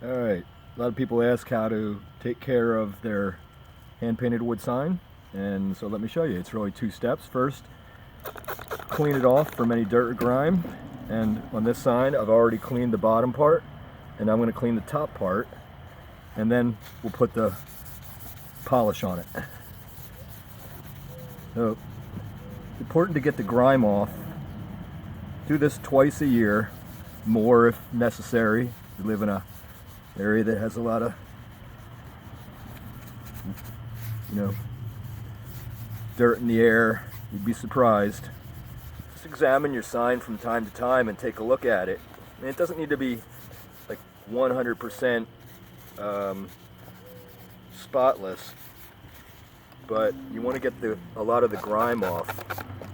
Alright, a lot of people ask how to take care of their hand-painted wood sign, and so let me show you. It's really two steps. First, clean it off from any dirt or grime, and on this sign I've already cleaned the bottom part, and I'm going to clean the top part, and then we'll put the polish on it. So, it's important to get the grime off. Do this twice a year, more if necessary. We live in a area that has a lot of, dirt in the air. You'd be surprised. Just examine your sign from time to time and take a look at it. And it doesn't need to be like 100% spotless, but you want to get a lot of the grime off,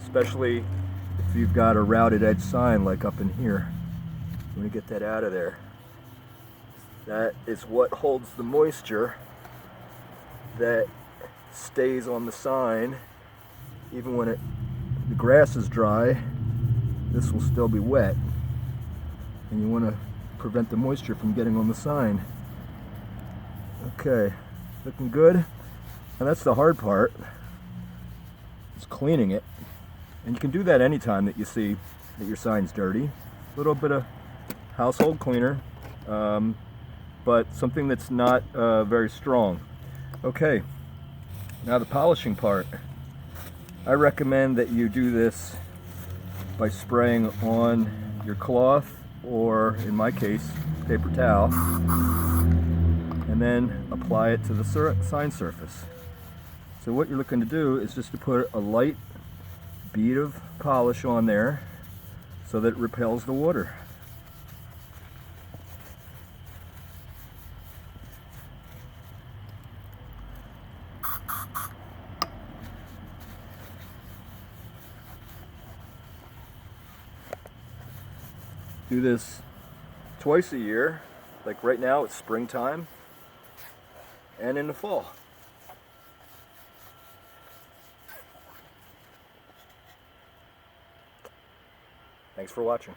especially if you've got a routed edge sign like up in here. You want to get that out of there. That is what holds the moisture that stays on the sign. Even when the grass is dry, this will still be wet, and you want to prevent the moisture from getting on the sign. Okay, looking good. And that's the hard part, is cleaning it. And you can do that anytime that you see that your sign's dirty. A little bit of household cleaner, but something that's not very strong. Okay, now the polishing part. I recommend that you do this by spraying on your cloth, or in my case, paper towel, and then apply it to the sign surface. So what you're looking to do is just to put a light bead of polish on there so that it repels the water. Do this twice a year, like right now it's springtime, and in the fall. Thanks for watching.